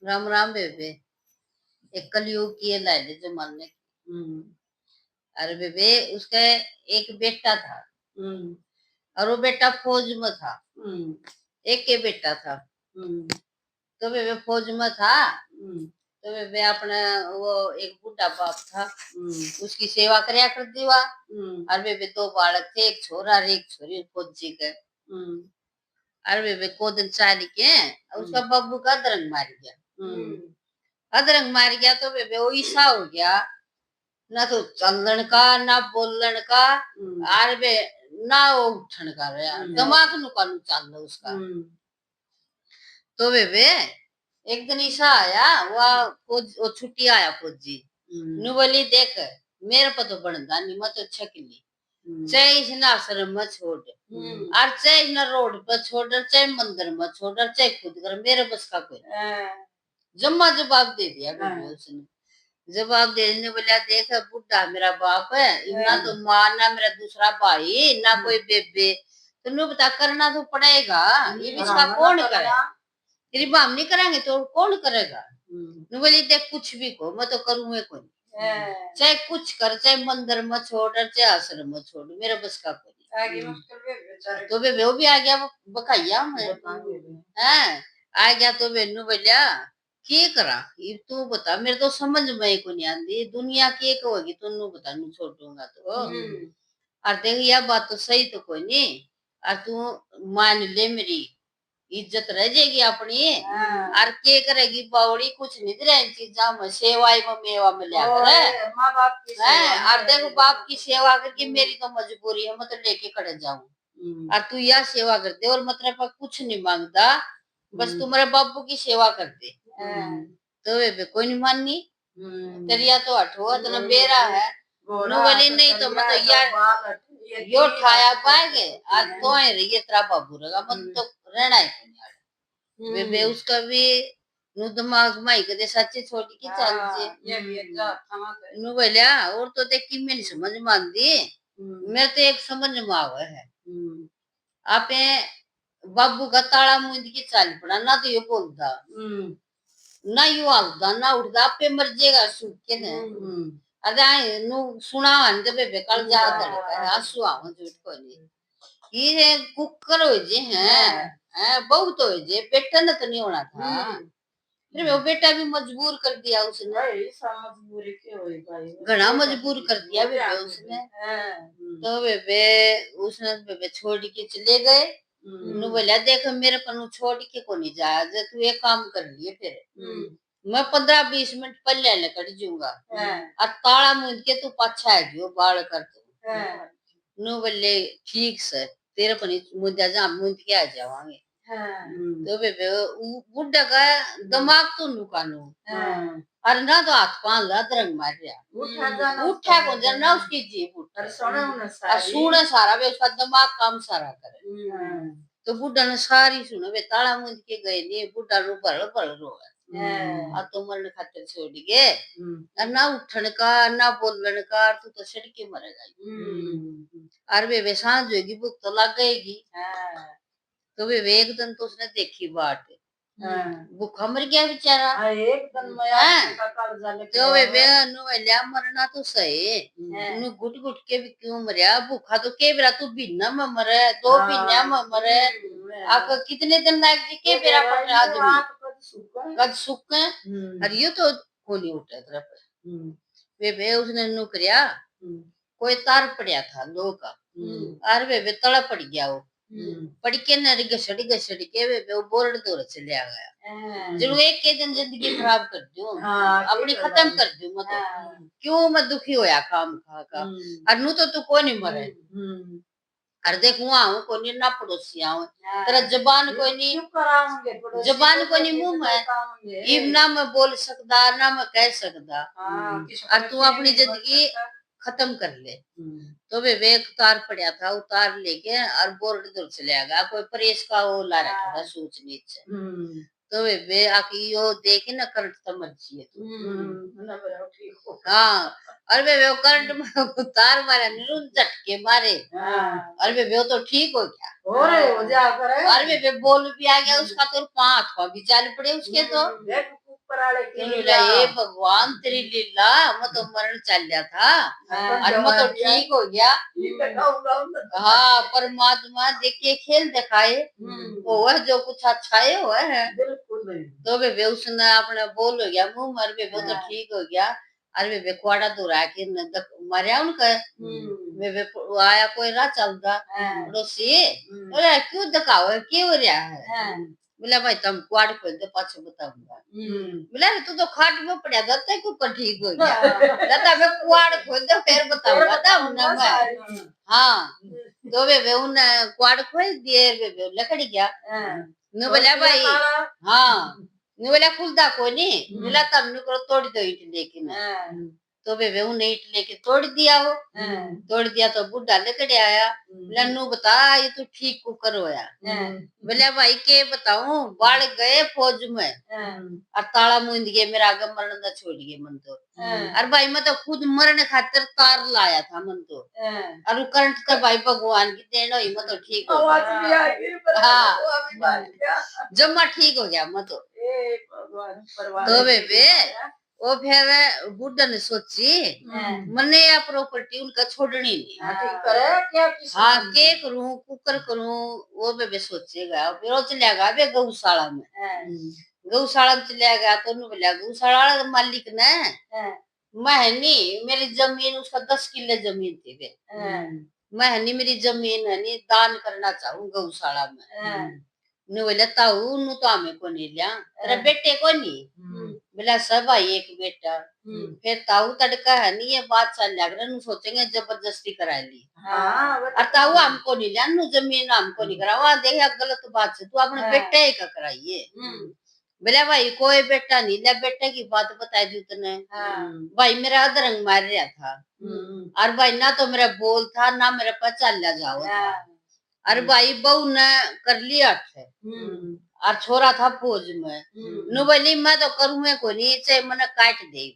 राम राम बेबे। एक कलयुग की ये लाइले जमाने की। अरे बेबे, उसका एक बेटा था। और वो बेटा फौज में था। एक के बेटा था। तो बेबे फौज में था। तो बेबे अपने वो एक बूढ़ा बाप था। उसकी सेवा करया कर दीवा। और बेबे दो बालक थे, एक छोरा और एक छोरी फौजी के। और बेबे को दिन चाली के उसका बब्बू का अदरंग मार गया। अदरंग मार गया तो बेबे वो ईसा हो गया। ना तो चलन का ना बोलन का। आर बे ना वो उठन का रहा दिमाग नु कानू चल उसका। तो बेबे एक दिन ईसा आया वो छुट्टी आया फौजी। नु बोली देख मेरे पर तो बनता नहीं, मैं तो छकली चाहे इस आश्रम में छोड़ और चाहे न रोड पर छोड़ चाहे मंदिर में छोड़ चाहे खुद कर, मेरे बस का कोई जम्मा जवाब दे दिया उसने। जवाब देने बोला देख बुढ़ा मेरा बाप है, ना तो माँ ना मेरा दूसरा भाई ना कोई बेबे, तो नु बता करना तो पड़ेगा। ये इसका कौन करे? तेरी बाम नहीं करेंगे तो कौन करेगा? नु बोली देख कुछ भी को मैं तो करूँ कोई, चाहे कुछ कर चाहे मंदिर में छोड़ चाहे आश्रम में छोड़, मेरे बस का कोई। तो बेबे वो भी आ गया बकाइया में है आ गया। तो बेनू बोलिया के करा ये तू बता, मेरे तो समझ में को नहीं आती दुनिया के होगी तू बता नु छोड़ दूंगा तो। और देख यह बात तो सही तो कोई नहीं। और तू मान ले मेरी इज्जत रह जाएगी अपनी। और के करेगी बावड़ी कुछ नहीं दे इन चीजा में सेवाई में मेवा में लिया करे माँ बाप की सेवा। और देखो बाप की सेवा करके मेरी तो मजबूरी है, मैं तो लेके खड़े जाऊं। और तू यह सेवा कर दे और मतलब कुछ नहीं मांगता, बस तुम्हारे बापू की सेवा कर दे। तो वे कोई नहीं माननी तेरिया तो हटो इतना बेरा है। बोली नहीं तो मैं तो यार यो ठाया पाएंगे आज तो रही तेरा बाबू रहेगा, मैं तो रहना ही बेबे उसका भी नु दिमाग माई कदे सच्ची छोटी की चल जे नु बोलिया और तो देख की मेरी समझ मान दी। मेरे तो एक समझ में आवे है आपे बाबू का ताला मुंद की चाल पड़ा ना तो ये बोलता ना यू आलदा ना उठदा आपे मर जाएगा सूख के ने। अरे नु सुना अंदर बेबे कल जा दड़का आंसू आवा झूठ को नहीं ये कुकर हो जे हैं बहुत हो जे बेटा ने तो नहीं होना था। फिर वो बेटा भी मजबूर कर दिया उसने। मजबूरी क्यों हुई भाई? घना मजबूर कर दिया बेबे उसने। तो बेबे उसने बेबे छोड़ के चले गए। नु बोला देख मेरे पनु छोड़ के को नहीं जाया जे तू एक काम कर लिए फिर मैं 15-20 मिनट पहले निकल जाऊंगा और ताला मुंद के तू पाछा है जो बाल कर तू नु बोले ठीक से तेरे पनी मुद्दा जा मुंद के आ जावांगे। तो बेबे बुढ़ा का दिमाग तो नुकानो और ना तो हाथ पांव ला तरंग मार रहा उठा को जरना उसकी जीभ उठा सुने सारा वे उसका दिमाग काम सारा करे। तो बुढ़ा ने सारी सुने वे ताला मुंद के गए नहीं बुढ़ा रो बड़ रोए आ तो मरने खातिर छोड़ गए और ना उठन का ना बोलन का तू तो सड़के मरेगा। और वे सांझ होगी भूख तो लग गएगी। तो वे एक दिन तो उसने देखी बाट भूखा मर गया बेचारा एकदम तो वे लिया मरना तो सही नु घुट घुट के भी क्यों मरिया भूखा तो के बेरा तू बिना में मरे 2 महीना में मरे आप कितने दिन लाग जी के बेरा पर आदमी कद सुख और ये तो खोली उठे तरफ वे उसने नु करिया कोई तार पड़िया था लो का और वे तड़ा पड़ गया वो पड़ के न घसड़ी के वो बोर्ड दौर चले आ गया। जरूर एक के दिन जिंदगी खराब कर दूं अपनी खत्म कर दूं मैं तो क्यों मैं दुखी होया काम खा का और नु तो तू कोई नहीं मरे और देख वहां हूं कोई नहीं ना पड़ोसी आऊं तेरा जबान कोई नहीं मुंह में इब ना मैं बोल सकदा ना मैं कह सकदा और तू अपनी जिंदगी खत्म कर ले। तो वे एक तार पड़ा था उतार लेके और बोर्ड दूर चले गया कोई प्रेस का वो ला रखा था सूच नीचे। तो वे आके यो देखे ना करंट तो मर्जी है तू हाँ और वे करंट में तार मारे निरुन झटके मारे और वे तो ठीक हो गया और वे बोल भी आ गया उसका तो पांच भी चाल पड़े उसके तो ये भगवान तेरी लीला, मैं तो मरण चल गया था और मैं तो ठीक हो गया। हाँ, परमात्मा देखिए खेल दिखाए, वो वह जो कुछ अच्छा है वह है। तो वे उसने अपने बोल हो गया मुंह मर वे तो ठीक हो गया। अरे वे कुआड़ा दूरा के मरिया उनका वे आया कोई राह चलता पड़ोसी, अरे क्यों दिखाओ क्यों हो रहा है? बोला भाई तुम कुआड़ खोल दे पाछे बताऊंगा। बोला तू तो खाट में पड़ा था तेरे को ठीक हो गया। लता मैं कुआड़ खोल दे फिर बताऊंगा तब ना मैं। हाँ, तो वे उन्हें कुआड़ खोल दिए वे लकड़ी गया। मैं बोला भाई हाँ, मैं बोला खुलदा कोई नहीं, बोला तब नु तोड़ दो ईट लेकिन। तो वे उन्हें ईट लेके तोड़ दिया वो, तोड़ दिया तो बुढ़ा लकड़ी आया। लन्नू बता ये तू ठीक को करवाया? बोले भाई के बताऊं, बाढ़ गए फौज में और ताला मुंद गए, मेरा आगे मरण न छोड़ गए मन तो। और भाई मैं तो खुद मरने खातिर तार लाया था मन तो, और करंट का भाई भगवान की देन हुई, मैं तो ठीक हो गया। हाँ, जम्मा ठीक हो गया मैं तो। तो बेबे वो फिर बुढ़ा ने सोची मने या प्रॉपर्टी उनका छोड़नी नहीं। हाँ, के करूं कुकर करूं वो बेबे सोचेगा। फिर वो चला गया बे गौशाला में। गौशाला में चला गया तो उन्होंने बोला गौशाला मालिक ने महनी मेरी जमीन, उसका 10 किले जमीन थी वे, महनी मेरी जमीन है नी दान करना चाहूं गौशाला में। नु बोले ताऊ नु तो हमें को नहीं लिया, तेरे बेटे को नहीं। बोला सब भाई एक बेटा। फिर ताऊ तड़का है नहीं ये बात चल लग रहा, नु सोचेंगे जबरदस्ती करा ली। और ताऊ हमको नहीं लिया, नु जमीन हमको नहीं करा। वहां देखा गलत बात से तू अपने बेटे ही का कराइए। बोला भाई कोई बेटा नहीं लिया, बेटे की बात बता दी तूने। भाई मेरा अधरंग मार रहा था, और भाई ना तो मेरा बोल था ना मेरे पास चल जाओ था। अरे भाई बहू ने कर लिया थे और छोरा था फौज में। नु बोली मैं तो करूँ को नहीं, चाहे मैंने काट दे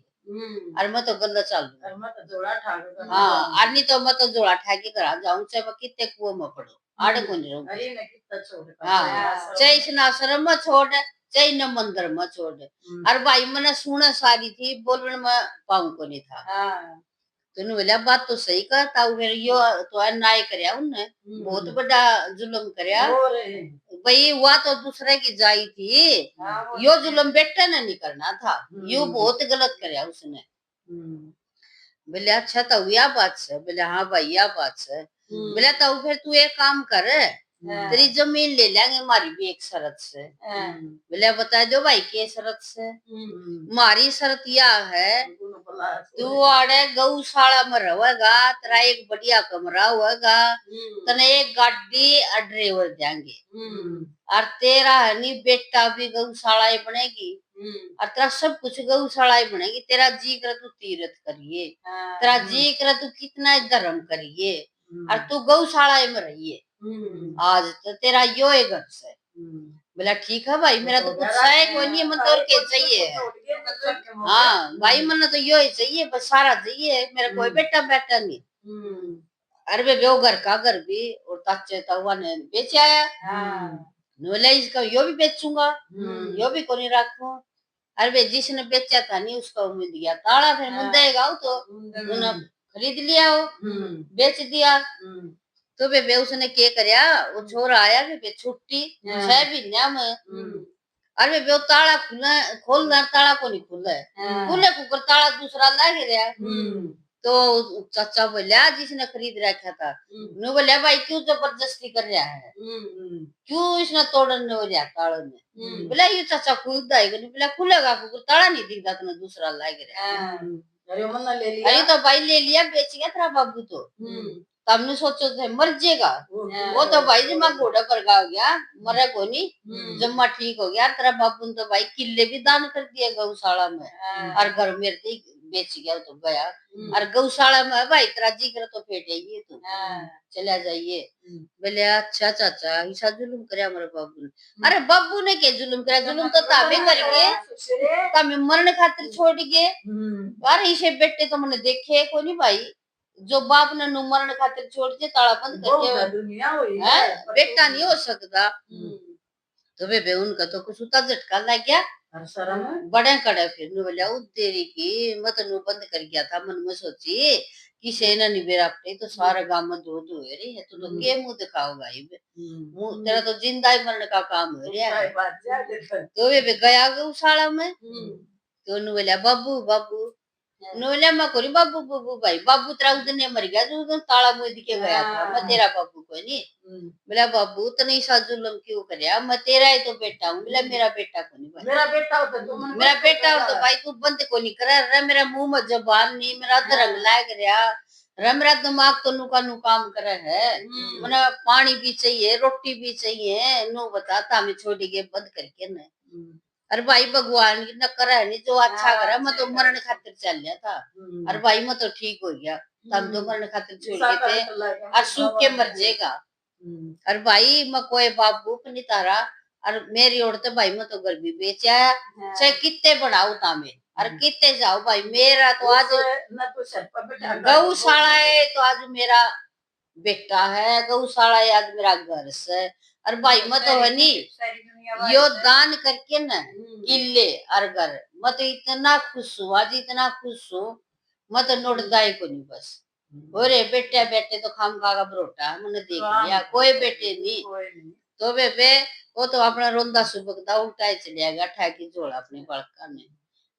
और मैं तो गलत चल हाँ, और नहीं तो मैं तो जोड़ा ठाकी करा जाऊं, चाहे मैं कितने कुओं में पड़ो आड़े को नहीं रहूं। हाँ, चाहे इस आश्रम में छोड़ चाहे न मंदिर में छोड़। और भाई मैंने सुने सारी थी, बोलने में पाऊं को नहीं था। तो बोला बात तो सही करता फिर यो तो नाय करया उनने बहुत बड़ा जुल्म करया भाई। हुआ तो दूसरे की जाई थी, यो जुल्म बेटे ने नहीं करना था, यो बहुत गलत करया उसने। बोले अच्छा तो यह बात है? बोले हाँ भाई यह बात है। बोले तो फिर तू एक काम कर, तेरी जमीन ले लेंगे हमारी भी एक शर्त से। बोले बता दो भाई के शर्त से? हमारी शर्त यह है तू आड़े गौशाला में रहेगा, तेरा एक बढ़िया कमरा होगा, तने एक गाड़ी और ड्राइवर देंगे, और तेरा है नी बेटा भी गौशाला बनेगी और तेरा सब कुछ गौशाला बनेगी। तेरा जी कर तू तीर्थ करिए, तेरा जी कर तू कितना धर्म करिए और तू गौशाला में रहिए। आज तो तेरा यो है घर से। बोला ठीक है भाई, मेरा तो कुछ है कोई नहीं, मन तो के चाहिए। हाँ भाई मन तो यो ही चाहिए, बस सारा चाहिए, मेरा कोई बेटा बेटा नहीं। अरे वे वो घर का घर भी और ताचे तवा ने बेच आया। बोला इसका यो भी बेचूंगा, यो भी को नहीं रखूं। अरे वे जिसने बेचा था नहीं उसका उम्मीद दिया ताला, फिर मुंदेगा तो उन्होंने खरीद लिया, वो बेच दिया। तो बे उसने क्या करया, वो छोरा आया बे छुट्टी 6 महीना में। अरे बे ताला खुला खोलना, ताला को नहीं खुला खुले कुकर ताला दूसरा लाग गया। तो चाचा बोला जिसने खरीद रखा था, नु बोला भाई क्यों जबरदस्ती कर रहा है, क्यों इसने तोड़ने हो रहा ताला ने? बोला ये चाचा खुलता है नहीं। बोला खुलेगा कुकर, ताला नहीं दिखता तुम्हें दूसरा लाग रहा। अरे तो भाई ले लिया, बेच गया तेरा बाबू तो। तमने सोचो थे मर जाएगा, वो तो भाई जमा घोड़ा पर गा गया, मरे को नहीं, जम्मा ठीक हो गया। तेरा बाबू ने तो भाई किले भी दान कर दिए गौशाला में, और घर में बेच गया तो गया। और गौशाला में भाई तेरा जी कर तो फेटेगी तू, चला जाइए। बोले अच्छा चाचा ऐसा जुलुम करे हमारे बाबू ने? अरे बाबू ने क्या जुलुम करा, जुलुम तो ताबे करेंगे, ताबे मरने खातिर छोड़ गए। अरे इसे बेटे तो मैंने देखे को नहीं भाई, जो बाप ने मरण खातिर छोड़ के ताला बंद करके बेटा नहीं हो सकता। तो वे उनका तो कुछ उतना झटका लग गया। और शर्म है? बड़े कड़े फिर नु बोलिया उ तेरी की मत नु बंद कर गया था मन में सोची कि सेना नहीं बेरा अपने तो सारा गांव में दूध हुए रे तो के मुंह दिखाओ भाई मुंह तेरा तो जिंदा ही मरने का काम हो रहा है तो वे भी गया गौशाला में तो नु बोलिया बाबू बाबू नोले मैं कोरी बाबू बाबू भाई बाबू तेरा उदने मर गया जो उदन ताला मुंह दिखे गया था मैं तेरा बाबू कोई नहीं बोला बाबू तने सा जुल्म क्यों करया मैं तेरा ही तो बेटा हूँ बोला मेरा बेटा को नहीं भाई मेरा बेटा हो तो मेरा बेटा हो तो भाई तू बंद को नहीं करे रे मेरा मुंह में जबान नहीं मेरा रंग लाग रहा रे मेरा दिमाग तो नुका नु काम करे है मैंने पानी भी चाहिए रोटी भी चाहिए नु बताता हमें छोड़ी के बंद करके न अरे भाई भगवान न करे नहीं जो अच्छा करे मैं तो मरण खातिर चल लिया था अरे भाई मैं तो ठीक हो गया तब तो मरण खातिर छोड़ के थे और सूख के मर जाएगा अरे भाई मैं कोई बाबू नहीं तारा और मेरी औरत भाई मैं तो घर भी बेचा चाहे कितने बढ़ाऊ तामे और कितने जाओ भाई मेरा तो आज गौशाला है तो आज मेरा बेटा है गौशाला है आज मेरा घर से और भाई मैं तो है नहीं यो दान करके न किले और घर मैं तो इतना खुश हूँ आज इतना खुश हूँ मैं तो नोटदाई को नहीं बस अरे बेटे बेटे तो खाम खा का बरोटा मैंने देख लिया कोई बेटे नहीं तो बेबे वो तो अपना रोंदा सुबकता उल्टा चलिया गया ठाकी जोड़ा अपने बड़का ने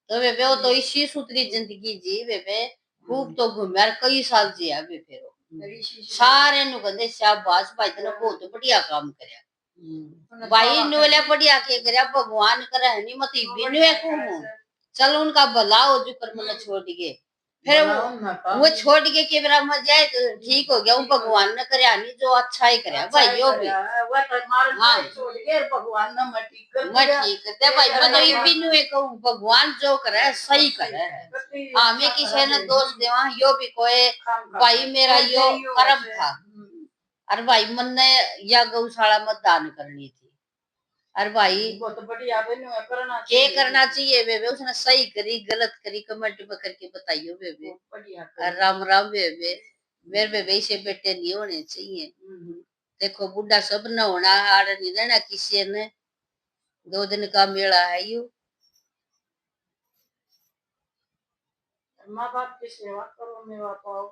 तो बेबे वो तो इसी सूत्री जिंदगी जी बेबे खूब तो घूमे कई साल जिया बेबे सारे नु कहते शाबाश भाई तने बहुत बढ़िया काम करया भाई नोले बढ़िया के करया भगवान करे नहीं मत बिनु को चल उनका भला हो जो कर मन छोड़ के फिर वो छोड़ के मेरा मर जाए तो ठीक हो गया वो भगवान ने करया नहीं जो अच्छा ही करया भाई यो भी हाँ भगवान ने मैं ठीक करते भाई मैं तो ये बिनु कहूँ भगवान जो करे सही करे हाँ मैं किसी ने दोष देवा यो भी कोई भाई मेरा यो कर्म था अरे भाई मन ने या गौशाला में दान करनी थी अरे भाई बहुत बढ़िया करना क्या करना चाहिए बेबे उसने सही करी गलत करी कमेंट में करके बताइयो बेबे राम राम बेबे मेरे बेबे से बेटे नहीं होने चाहिए देखो बुढ़ा सब न होना हार नहीं रहना किसी ने 2 दिन का मेला है यू माँ बाप की सेवा करो मेवा पाओ